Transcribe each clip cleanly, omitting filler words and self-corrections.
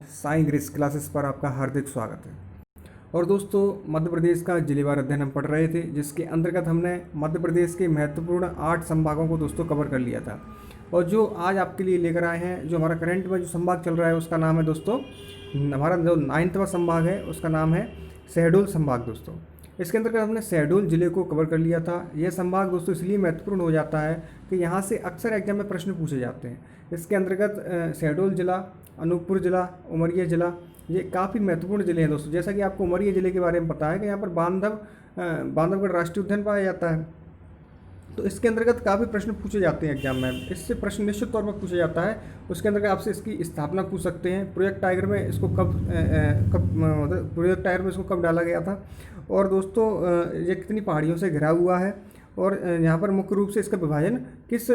Sai grace classes पर आपका हार्दिक स्वागत है। और दोस्तों, मध्य प्रदेश का जिलेवार अध्ययन हम पढ़ रहे थे, जिसके अंतर्गत हमने मध्य प्रदेश के महत्वपूर्ण 8 संभागों को दोस्तों कवर कर लिया था। और जो आज आपके लिए लेकर आए हैं, जो हमारा करंट में जो संभाग चल रहा है, उसका नाम है दोस्तों, हमारा जो 9वां संभाग है उसका नाम है शहडोल संभाग। दोस्तों, इसके अंतर्गत हमने शहडोल जिले को कवर कर लिया था। यह संभाग दोस्तों इसलिए महत्वपूर्ण हो जाता है कि यहाँ से अक्सर एग्जाम में प्रश्न पूछे जाते हैं। इसके अंतर्गत शहडोल जिला, अनूपपुर जिला, उमरिया जिला, ये काफ़ी महत्वपूर्ण ज़िले हैं दोस्तों। जैसा कि आपको उमरिया ज़िले के बारे में पता है कि यहाँ पर बांधवगढ़ राष्ट्रीय उद्यान पाया जाता है। तो इसके अंतर्गत काफ़ी प्रश्न पूछे जाते हैं एग्जाम में। इससे प्रश्न निश्चित तौर पर पूछा जाता है। उसके अंतर्गत आपसे इसकी स्थापना पूछ सकते हैं, प्रोजेक्ट टाइगर में इसको मतलब प्रोजेक्ट टाइगर में इसको कब डाला गया था, और दोस्तों ये कितनी पहाड़ियों से घिरा हुआ है, और यहाँ पर मुख्य रूप से इसका विभाजन किस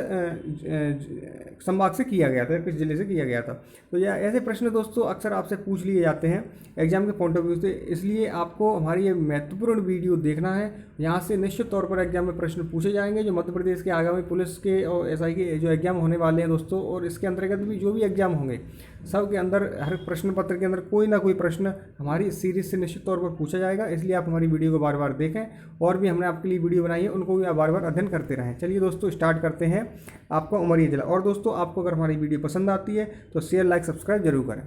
संभाग से किया गया था, किस जिले से किया गया था। तो यह ऐसे प्रश्न दोस्तों अक्सर आपसे पूछ लिए जाते हैं एग्जाम के पॉइंट ऑफ व्यू से। इसलिए आपको हमारी ये महत्वपूर्ण वीडियो देखना है। यहाँ से निश्चित तौर पर एग्जाम में प्रश्न पूछे जाएंगे, जो मध्य प्रदेश के आगामी पुलिस के और एसआई के जो एग्जाम होने वाले हैं दोस्तों, और इसके अंतर्गत भी जो भी एग्जाम होंगे, सब के अंदर हर प्रश्न पत्र के अंदर कोई ना कोई प्रश्न हमारी इस सीरीज से निश्चित तौर पर पूछा जाएगा। इसलिए आप हमारी वीडियो को बार बार देखें, और भी हमने आपके लिए वीडियो बनाई है उनको भी आप बार बार अध्ययन करते रहें। चलिए दोस्तों, स्टार्ट करते हैं आपका उमरिया जिला। और दोस्तों, आपको अगर हमारी वीडियो पसंद आती है तो शेयर, लाइक, सब्सक्राइब जरूर करें।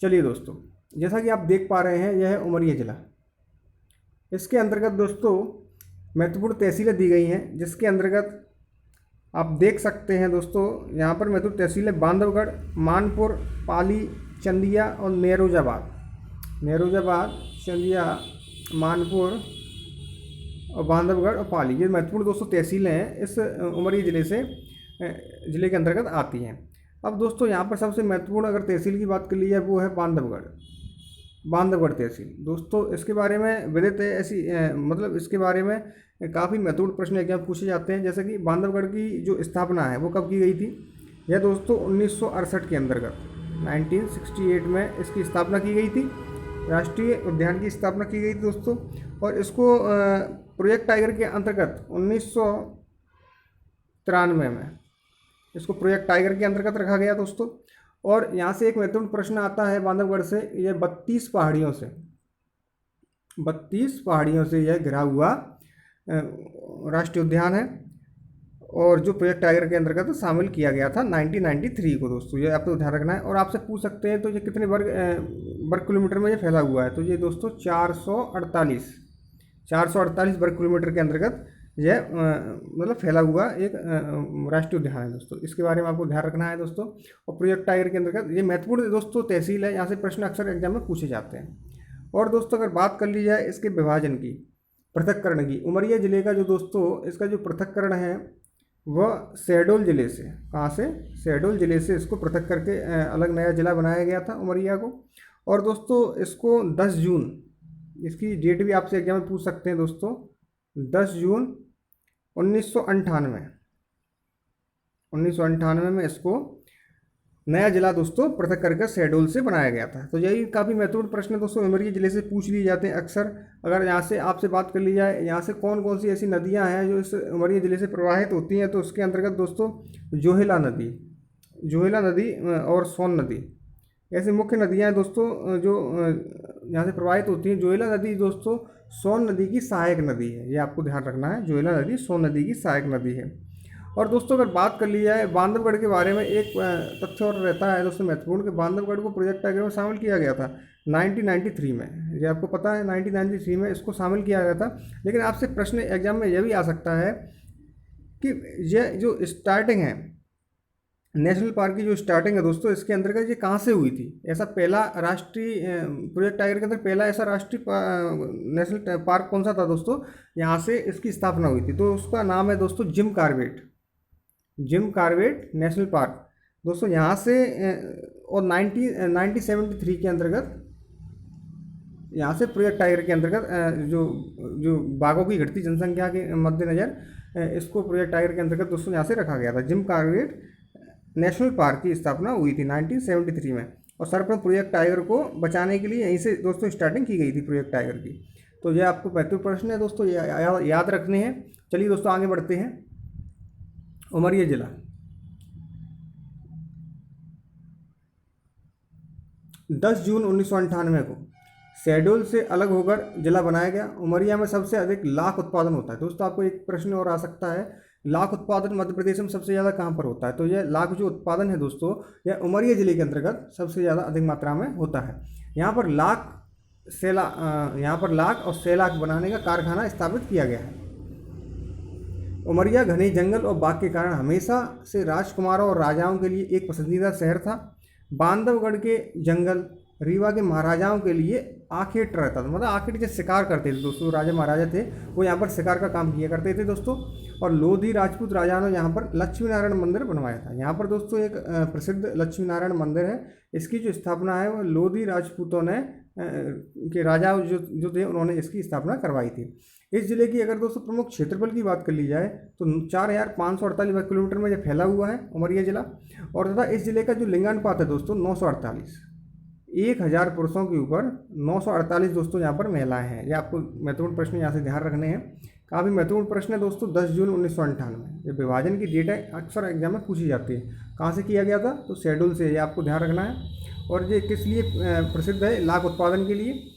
चलिए दोस्तों, जैसा कि आप देख पा रहे हैं, यह है उमरिया जिला। इसके अंतर्गत दोस्तों महत्वपूर्ण तहसीलें दी गई हैं, जिसके अंतर्गत आप देख सकते हैं दोस्तों, यहाँ पर महत्वपूर्ण तहसीलें बांधवगढ़, मानपुर, पाली, चंदिया और नेरोजाबाद। चंदिया, मानपुर और बांधवगढ़ और पाली, ये महत्वपूर्ण दोस्तों तहसीलें हैं, इस उमरिया जिले के अंतर्गत आती हैं। अब दोस्तों, यहाँ पर सबसे महत्वपूर्ण अगर तहसील की बात कर ली जाए, वो है बांधवगढ़ तहसील। दोस्तों, इसके बारे में विदित है ऐसी मतलब इसके बारे में काफ़ी महत्वपूर्ण प्रश्न एग्जाम पूछे जाते हैं। जैसे कि बांधवगढ़ की जो स्थापना है वो कब की गई थी? यह दोस्तों 1968 के अंतर्गत 1968 में इसकी स्थापना की गई थी। राष्ट्रीय उद्यान की स्थापना की गई थी दोस्तों, और इसको प्रोजेक्ट टाइगर के अंतर्गत 1993 में इसको प्रोजेक्ट टाइगर के अंतर्गत रखा गया दोस्तों। और यहाँ से एक महत्वपूर्ण प्रश्न आता है बांधवगढ़ से, यह 32 पहाड़ियों से यह घिरा हुआ राष्ट्रीय उद्यान है, और जो प्रोजेक्ट टाइगर के अंतर्गत शामिल किया गया था 1993 को दोस्तों। ये आपको ध्यान रखना है। और आपसे पूछ सकते हैं तो ये कितने वर्ग किलोमीटर में ये फैला हुआ है? तो ये दोस्तों 448 वर्ग किलोमीटर के अंतर्गत यह मतलब फैला हुआ एक राष्ट्रीय उद्यान है दोस्तों। इसके बारे में आपको ध्यान रखना है दोस्तों। और प्रोजेक्ट टाइगर के अंतर्गत ये महत्वपूर्ण दोस्तों तहसील है, यहाँ से प्रश्न अक्सर एग्जाम में पूछे जाते हैं। और दोस्तों, अगर बात कर ली जाए इसके विभाजन की, पृथक्करण की, उमरिया जिले का जो दोस्तों इसका जो पृथक्करण है वह शहडोल जिले से, कहाँ से? शहडोल जिले से इसको पृथक करके अलग नया जिला बनाया गया था उमरिया को। और दोस्तों, इसको 10 जून, इसकी डेट भी आपसे एग्जाम में पूछ सकते हैं दोस्तों, 10 जून 1998 में इसको नया जिला दोस्तों पृथक करके शहडोल से बनाया गया था। तो यही काफ़ी महत्वपूर्ण प्रश्न दोस्तों उमरिया जिले से पूछ लिए जाते हैं अक्सर। अगर यहाँ से आपसे बात कर ली जाए, यहाँ से कौन कौन सी ऐसी नदियाँ हैं जो इस उमरिया जिले से प्रवाहित होती हैं, तो उसके अंतर्गत दोस्तों जोहेला नदी और सोन नदी ऐसी मुख्य नदियाँ हैं दोस्तों जो यहाँ से प्रवाहित होती हैं। जोहेला नदी दोस्तों सोन नदी की सहायक नदी है, ये आपको ध्यान रखना है। जोहेला नदी सोन नदी की सहायक नदी है। और दोस्तों, अगर बात कर ली जाए बांधवगढ़ के बारे में, एक तथ्य और रहता है दोस्तों महत्वपूर्ण कि बांधवगढ़ को प्रोजेक्ट टाइगर में शामिल किया गया था 1993 में। ये आपको पता है 1993 में इसको शामिल किया गया था। लेकिन आपसे प्रश्न एग्जाम में यह भी आ सकता है कि यह जो स्टार्टिंग है नेशनल पार्क की, जो स्टार्टिंग है दोस्तों, इसके अंतर्गत ये कहाँ से हुई थी? ऐसा पहला राष्ट्रीय प्रोजेक्ट टाइगर के अंदर पहला ऐसा राष्ट्रीय नेशनल पार्क कौन सा था दोस्तों? यहाँ से इसकी स्थापना हुई थी। तो उसका नाम है दोस्तों जिम कॉर्बेट नेशनल पार्क दोस्तों। यहाँ से और 1973 के अंतर्गत यहाँ से प्रोजेक्ट टाइगर के अंतर्गत जो बाघों की घटती जनसंख्या के मद्देनज़र इसको प्रोजेक्ट टाइगर के अंतर्गत दोस्तों यहाँ से रखा गया था। जिम कॉर्बेट नेशनल पार्क की स्थापना हुई थी 1973 में, और सर्वप्रथम प्रोजेक्ट टाइगर को बचाने के लिए यहीं से दोस्तों स्टार्टिंग की गई थी प्रोजेक्ट टाइगर की। तो यह आपको महत्वपूर्ण प्रश्न है दोस्तों, याद रखने हैं। चलिए दोस्तों, आगे बढ़ते हैं। उमरिया जिला 10 जून 1998 को शहडोल से अलग होकर जिला बनाया गया। उमरिया में सबसे अधिक लाख उत्पादन होता है। दोस्तों आपको एक प्रश्न और आ सकता है, लाख उत्पादन मध्य प्रदेश में सबसे ज़्यादा कहाँ पर होता है? तो यह लाख जो उत्पादन है दोस्तों, यह उमरिया जिले के अंतर्गत सबसे ज़्यादा अधिक मात्रा में होता है। यहाँ पर लाख और 6 लाख बनाने का कारखाना स्थापित किया गया है। उमरिया घने जंगल और बाग के कारण हमेशा से राजकुमारों और राजाओं के लिए एक पसंदीदा शहर था। बांधवगढ़ के जंगल रीवा के महाराजाओं के लिए आखेट रहता था, मतलब आखेट जो शिकार करते थे दोस्तों, राजा महाराजा थे वो यहाँ पर शिकार का काम किया करते थे दोस्तों। और लोधी राजपूत राजाओं ने यहाँ पर लक्ष्मी नारायण मंदिर बनवाया था। यहाँ पर दोस्तों एक प्रसिद्ध लक्ष्मी नारायण मंदिर है। इसकी जो स्थापना है वो लोधी राजपूतों ने के राजा जो थे उन्होंने इसकी स्थापना करवाई थी। इस जिले की अगर दोस्तों प्रमुख क्षेत्रफल की बात कर ली जाए तो 4548 वर्ग किलोमीटर में यह फैला हुआ है उमरिया जिला। और तथा इस जिले का जो लिंगानुपात है दोस्तों 948, 1000 पुरुषों के ऊपर 948 दोस्तों यहाँ पर महिलाएं हैं। ये आपको महत्वपूर्ण प्रश्न यहाँ से ध्यान रखने हैं, काफ़ी महत्वपूर्ण प्रश्न है दोस्तों। 10 जून 1998 ये विभाजन की डेट है, अक्सर एग्जाम में पूछी जाती है। कहाँ से किया गया था? तो शहडोल से, ये आपको ध्यान रखना है। और ये किस लिए प्रसिद्ध है? लाख उत्पादन के लिए।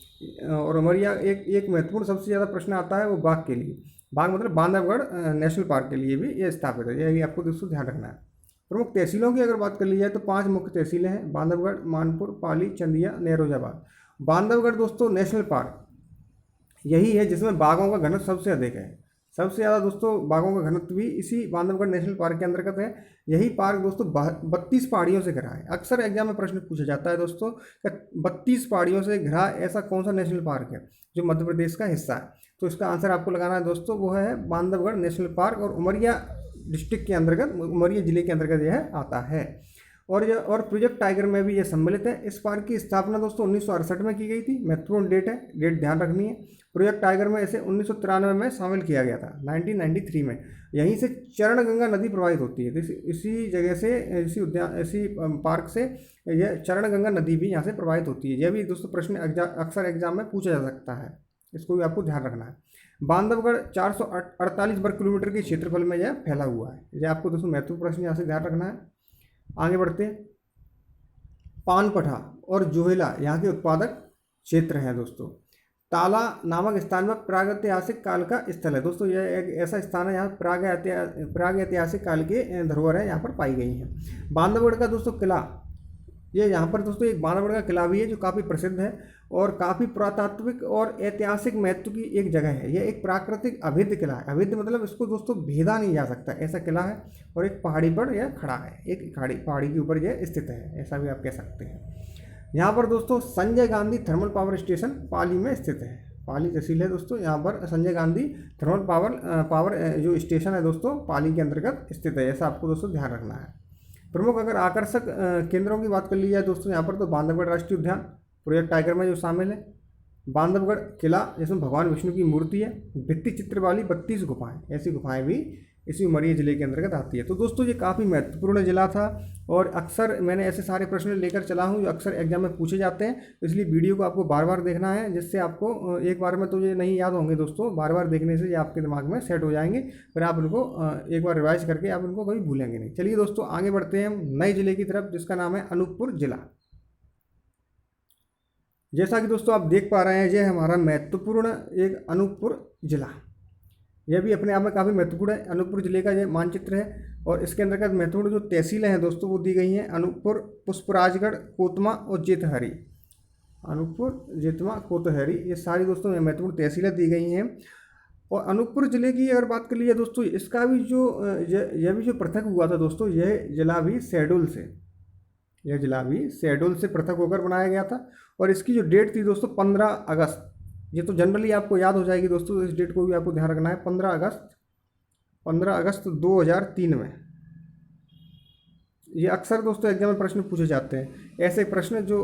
और उमरिया एक महत्वपूर्ण सबसे ज़्यादा प्रश्न आता है वो बाघ के लिए, बाघ मतलब बांधवगढ़ नेशनल पार्क के लिए भी ये स्थापित है। यह भी आपको दोस्तों ध्यान रखना है। प्रमुख तहसीलों की अगर बात कर ली जाए तो 5 मुख्य तहसीलें हैं, बांधवगढ़, मानपुर, पाली, चंदिया, नेरोजाबाद। बांधवगढ़ दोस्तों नेशनल पार्क यही है जिसमें बाघों का घनत्व सबसे अधिक है। सबसे ज़्यादा दोस्तों बाघों का घनत्व भी इसी बांधवगढ़ नेशनल पार्क के अंतर्गत है। यही पार्क दोस्तों 32 पहाड़ियों से घिरा है। अक्सर एग्जाम में प्रश्न पूछा जाता है दोस्तों, 32 पहाड़ियों से घिरा ऐसा कौन सा नेशनल पार्क है जो मध्य प्रदेश का हिस्सा है? तो इसका आंसर आपको लगाना है दोस्तों, वो है बांधवगढ़ नेशनल पार्क। और उमरिया डिस्ट्रिक्ट के अंतर्गत, उमरिया जिले के अंतर्गत यह आता है। और प्रोजेक्ट टाइगर में भी यह सम्मिलित है। इस पार्क की स्थापना दोस्तों 1968 में की गई थी। महत्वपूर्ण डेट है, डेट ध्यान रखनी है। प्रोजेक्ट टाइगर में इसे 1993 में शामिल किया गया था, 1993 में। यहीं से चरणगंगा नदी प्रवाहित होती है। इसी जगह से, इसी पार्क से यह चरणगंगा नदी भी यहाँ से प्रवाहित होती है। यह भी दोस्तों प्रश्न अक्सर एग्जाम में पूछा जा सकता है, इसको भी आपको ध्यान रखना है। बांधवगढ़ 448 वर्ग किलोमीटर के क्षेत्रफल में यह फैला हुआ है। यह आपको दोस्तों महत्वपूर्ण प्रश्न यहाँ से ध्यान रखना है। आगे बढ़ते हैं। पानपठा और जोहेला यहाँ के उत्पादक क्षेत्र हैं दोस्तों। ताला नामक स्थान में प्रागैतिहासिक काल का स्थल है दोस्तों। यह एक ऐसा स्थान है यहाँ प्रागैतिहासिक काल के धरोहर है यहाँ पर पाई गई हैं। बांधवगढ़ का दोस्तों किला, ये यहाँ पर दोस्तों एक बांधवगढ़ का किला भी है जो काफ़ी प्रसिद्ध है और काफ़ी पुरातात्विक और ऐतिहासिक महत्व की एक जगह है। यह एक प्राकृतिक अभिद्ध किला है। अभिद्ध मतलब इसको दोस्तों भेदा नहीं जा सकता, ऐसा किला है। और एक पहाड़ी पर यह खड़ा है, एक पहाड़ी के ऊपर यह स्थित है, ऐसा भी आप कह सकते हैं। यहाँ पर दोस्तों Sanjay Gandhi thermal power station Pali में स्थित है। पाली तहसील है दोस्तों, यहाँ पर संजय गांधी थर्मल पावर जो स्टेशन है दोस्तों पाली के अंतर्गत स्थित है। ऐसा आपको दोस्तों ध्यान रखना है। प्रमुख अगर आकर्षक केंद्रों की बात कर ली जाए दोस्तों, यहाँ पर तो बांधवगढ़ राष्ट्रीय उद्यान प्रोजेक्ट टाइगर में जो शामिल है, बांधवगढ़ किला जिसमें भगवान विष्णु की मूर्ति है, भित्ति चित्र वाली 32 गुफाएं, ऐसी गुफाएं भी इसी उमरिया जिले के अंतर्गत आती है। तो दोस्तों ये काफ़ी महत्वपूर्ण जिला था और अक्सर मैंने ऐसे सारे प्रश्न लेकर चला हूँ जो अक्सर एग्जाम में पूछे जाते हैं। इसलिए वीडियो को आपको बार बार देखना है, जिससे आपको एक बार में तो ये नहीं याद होंगे दोस्तों, बार बार देखने से ये आपके दिमाग में सेट हो जाएंगे। फिर आप उनको एक बार रिवाइज करके आप उनको कभी भूलेंगे नहीं। चलिए दोस्तों आगे बढ़ते हैं हम नए जिले की तरफ, जिसका नाम है अनूपपुर जिला। जैसा कि दोस्तों आप देख पा रहे हैं, यह हमारा महत्वपूर्ण एक अनूपपुर जिला, यह भी अपने आप में काफ़ी महत्वपूर्ण है। अनूपपुर जिले का यह मानचित्र है और इसके अंतर्गत महत्वपूर्ण जो तहसीलें हैं दोस्तों वो दी गई हैं, अनूपपुर, पुष्पराजगढ़, कोतमा और जेतहरी। अनूपपुर, जेतमा, कोतहरी, ये सारी दोस्तों महत्वपूर्ण तहसीलें दी गई हैं। और अनूपपुर जिले की अगर बात कर ली जाए दोस्तों, इसका भी यह भी जो पृथक हुआ था दोस्तों, यह जिला भी शहडोल से पृथक होकर बनाया गया था। और इसकी जो डेट थी दोस्तों 15 अगस्त, ये तो जनरली आपको याद हो जाएगी दोस्तों, इस डेट को भी आपको ध्यान रखना है। 15 अगस्त 2003 में। ये अक्सर दोस्तों एग्जाम में प्रश्न पूछे जाते हैं, ऐसे प्रश्न जो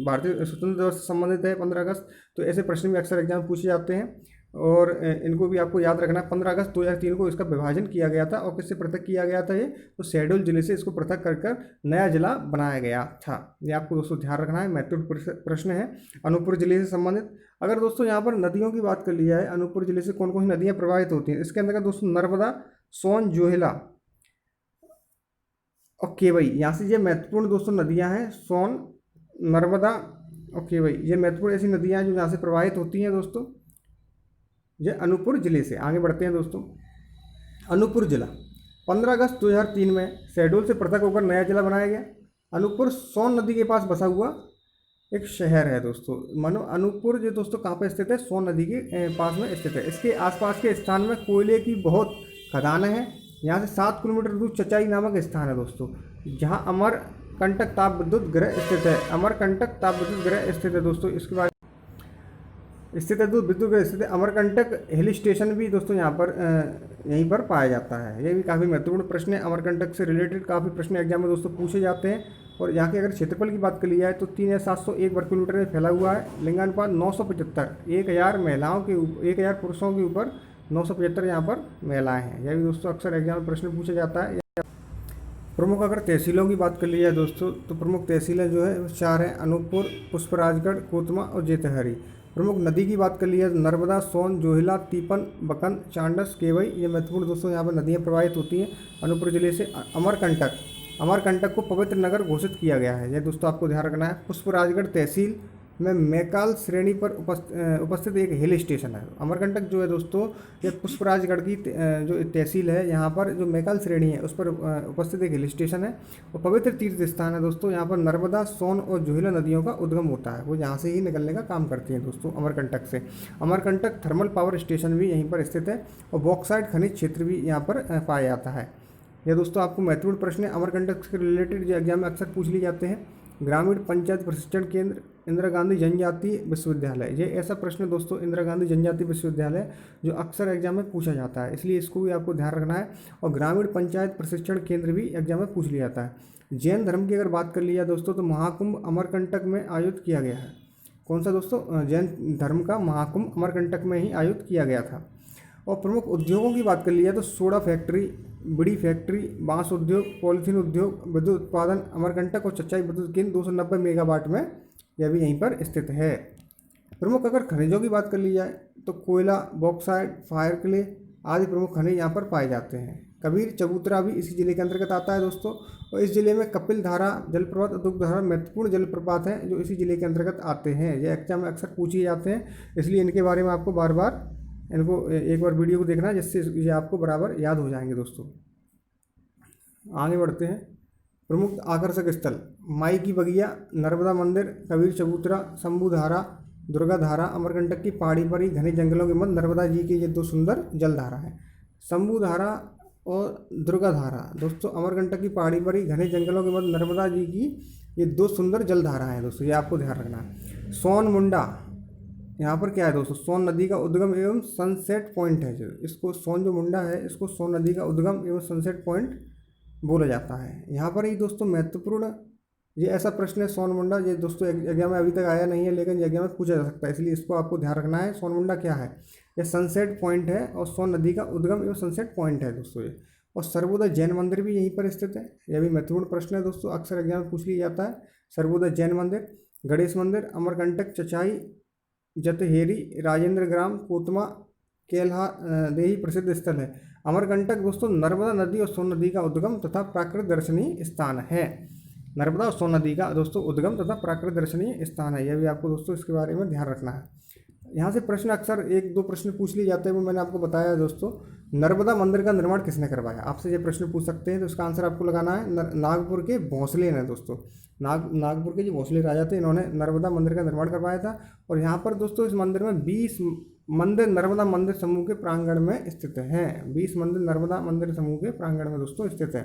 भारतीय स्वतंत्रता दिवस से संबंधित है 15 अगस्त, तो ऐसे प्रश्न भी अक्सर एग्जाम में पूछे जाते हैं और इनको भी आपको याद रखना है। 15 अगस्त 2003 को इसका विभाजन किया गया था और किससे पृथक किया गया था? ये तो शहडोल जिले से इसको पृथक कर नया जिला बनाया गया था। ये आपको दोस्तों ध्यान रखना है, महत्वपूर्ण प्रश्न है अनूपपुर जिले से संबंधित। अगर दोस्तों यहाँ पर नदियों की बात कर ली जाए, अनूपपुर जिले से कौन कौन सी नदियाँ प्रवाहित होती हैं, इसके अंतर्गत दोस्तों नर्मदा, सोन, जोहेला और केवई, यहाँ से ये महत्वपूर्ण दोस्तों नदियाँ हैं। सोन, नर्मदा। ओके भाई, ये महत्वपूर्ण ऐसी नदियाँ हैं जो यहाँ से प्रवाहित होती हैं दोस्तों। ये अनूपपुर ज़िले से। आगे बढ़ते हैं दोस्तों। अनूपपुर जिला 15 अगस्त 2003 में शहडोल से पृथक होकर नया जिला बनाया गया। अनूपपुर सोन नदी के पास बसा हुआ एक शहर है दोस्तों। मानो अनूपपुर जो दोस्तों कहाँ पर स्थित है, सोन नदी के पास में स्थित है। इसके आसपास के स्थान में कोयले की बहुत खदानें हैं। यहाँ से 7 किलोमीटर दूर चचाई नामक स्थान है दोस्तों, जहाँ अमरकंटक ताप विद्युत गृह स्थित है। अमरकंटक ताप विद्युत गृह स्थित है दोस्तों। इसके बाद स्थित है विद्युत गृह स्थित है। अमरकंटक हिल स्टेशन भी दोस्तों यहाँ पर यहीं पर पाया जाता है। ये भी काफ़ी महत्वपूर्ण प्रश्न है। अमरकंटक से रिलेटेड काफ़ी प्रश्न एग्जाम में दोस्तों पूछे जाते हैं। और यहाँ के अगर क्षेत्रफल की बात कर ली जाए तो 3701 वर्ग किलोमीटर में फैला हुआ है। लिंगानुपात 975, 1000 महिलाओं के 1000 पुरुषों के ऊपर 975 यहाँ पर महिलाएं हैं। यह भी दोस्तों अक्सर एग्जाम में प्रश्न पूछा जाता है। प्रमुख अगर तहसीलों की बात कर ली जाए दोस्तों तो प्रमुख तहसीलें जो है 4 हैं, अनूपपुर, पुष्पराजगढ़, कोतमा और जेतहरी। प्रमुख नदी की बात कर ली जाए तो नर्मदा, सोन, जोहिला, तीपन, बकन, चांडस, केवई, ये महत्वपूर्ण दोस्तों यहाँ पर नदियाँ प्रवाहित होती हैं। अनूपपुर जिले से अमरकंटक को पवित्र नगर घोषित किया गया है। यह दोस्तों आपको ध्यान रखना है। पुष्पराजगढ़ तहसील में मैकाल श्रेणी पर उपस्थित एक हिल स्टेशन है। अमरकंटक जो है दोस्तों, ये पुष्पराजगढ़ की जो तहसील है, यहाँ पर जो मैकाल श्रेणी है उस पर उपस्थित एक हिल स्टेशन है और पवित्र तीर्थ स्थान है दोस्तों। यहाँ पर नर्मदा, सोन और जोहिला नदियों का उद्गम होता है। वो यहाँ से ही निकलने का काम करती हैं दोस्तों अमरकंटक से। अमरकंटक थर्मल पावर स्टेशन भी यहीं पर स्थित है और बॉक्साइट खनिज क्षेत्र भी यहाँ पर पाया जाता है। यह दोस्तों आपको महत्वपूर्ण प्रश्न है अमरकंटक से रिलेटेड जो एग्जाम में अक्सर पूछ लिए जाते हैं। ग्रामीण पंचायत प्रशिक्षण केंद्र इंदिरा गांधी जनजातीय विश्वविद्यालय, ये ऐसा प्रश्न दोस्तों इंदिरा गांधी जनजातीय विश्वविद्यालय जो अक्सर एग्जाम में पूछा जाता है, इसलिए इसको भी आपको ध्यान रखना है। और ग्रामीण पंचायत प्रशिक्षण केंद्र भी एग्जाम में पूछ लिया जाता है। जैन धर्म की अगर बात कर ली जाए दोस्तों तो महाकुंभ अमरकंटक में आयोजित किया गया है। कौन सा दोस्तों? जैन धर्म का महाकुंभ अमरकंटक में ही आयोजित किया गया था। और प्रमुख उद्योगों की बात कर ली जाए तो सोडा फैक्ट्री, बीड़ी फैक्ट्री, बांस उद्योग, पॉलीथीन उद्योग, विद्युत उत्पादन, अमरकंटक और चचाई विद्युत केंद्र 290 मेगावाट में यह भी यहीं पर स्थित है। प्रमुख अगर खनिजों की बात कर ली जाए तो कोयला, बॉक्साइट, फायर क्ले आदि प्रमुख खनिज यहाँ पर पाए जाते हैं। कबीर चबूतरा भी इसी जिले के अंतर्गत आता है दोस्तों। और इस जिले में कपिल धारा जलप्रपात और दुग्धधारा महत्वपूर्ण जलप्रपात हैं जो इसी जिले के अंतर्गत आते हैं। ये एग्जाम में अक्सर पूछे जाते हैं, इसलिए इनके बारे में आपको बार बार इनको एक बार वीडियो को देखना है, जिससे ये आपको बराबर याद हो जाएंगे दोस्तों। आगे बढ़ते हैं। प्रमुख आकर्षक स्थल माई की बगिया, नर्मदा मंदिर, कबीर चबूतरा, शंभू धारा, दुर्गा धारा। अमरकंटक की पहाड़ी पर ही घने जंगलों के मध्य नर्मदा जी की ये 2 सुंदर जलधारा हैं, शंभू धारा और दुर्गा धारा। दोस्तों अमरकंटक की पहाड़ी पर ही घने जंगलों के मध्य नर्मदा जी की ये 2 सुंदर जलधारा हैं दोस्तों, ये आपको ध्यान रखना है। सोन मुंडा, यहाँ पर क्या है दोस्तों? सोन नदी का उद्गम एवं सनसेट पॉइंट है। जो इसको सोन जो मुंडा है, इसको सोन नदी का उद्गम एवं सनसेट पॉइंट बोला जाता है। यहाँ पर ही दोस्तों महत्वपूर्ण ये ऐसा प्रश्न है सोन मुंडा, ये दोस्तों एग्जाम में अभी तक आया नहीं है, लेकिन ये एग्जाम में पूछा जा सकता है, इसलिए इसको आपको ध्यान रखना है। सोन मुंडा क्या है? ये सनसेट पॉइंट है और सोन नदी का उद्गम एवं सनसेट पॉइंट है दोस्तों ये। और सर्वोदय जैन मंदिर भी यहीं पर स्थित है। यह भी महत्वपूर्ण प्रश्न है दोस्तों, अक्सर एग्जाम में पूछ लिया जाता है। सर्वोदय जैन मंदिर, गणेश मंदिर, अमरकंटक, चचाई, जतहेरी, राजेंद्र ग्राम, कोतमा, केल्हा देही प्रसिद्ध स्थल है। अमरकंटक दोस्तों नर्मदा नदी और सोन नदी का उद्गम तथा प्राकृतिक दर्शनीय स्थान है। नर्मदा और सोन नदी का दोस्तों उद्गम तथा प्राकृतिक दर्शनीय स्थान है। यह भी आपको दोस्तों इसके बारे में ध्यान रखना है। यहाँ से प्रश्न अक्सर 1-2 प्रश्न पूछ लिए जाते हैं, वो मैंने आपको बताया दोस्तों। नर्मदा मंदिर का निर्माण किसने करवाया? आपसे ये प्रश्न पूछ सकते हैं, तो इसका आंसर आपको लगाना है नागपुर के भोंसले ने दोस्तों। नागपुर के जो भोंसले राजा थे, इन्होंने नर्मदा मंदिर का निर्माण करवाया था। और यहाँ पर दोस्तों इस मंदिर में 20 मंदिर नर्मदा मंदिर समूह के प्रांगण में स्थित हैं। 20 मंदिर नर्मदा मंदिर समूह के प्रांगण में दोस्तों स्थित है।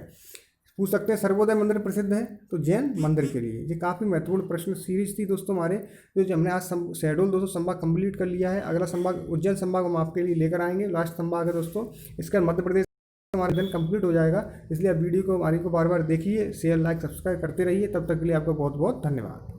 पूछ सकते हैं सर्वोदय मंदिर प्रसिद्ध है तो जैन मंदिर के लिए। ये काफ़ी महत्वपूर्ण प्रश्न सीरीज थी दोस्तों हमारे, जो हमने आज शहडोल दोस्तों संभाग कंप्लीट कर लिया है। अगला संभाग उज्जैन संभाग हम आपके लिए लेकर आएंगे, लास्ट संभाग है दोस्तों इसका मध्य प्रदेश। हमारा दिन कंप्लीट हो जाएगा, इसलिए आप वीडियो को हमारी को बार बार देखिए, शेयर लाइक सब्सक्राइब करते रहिए। तब तक के लिए आपका बहुत बहुत धन्यवाद।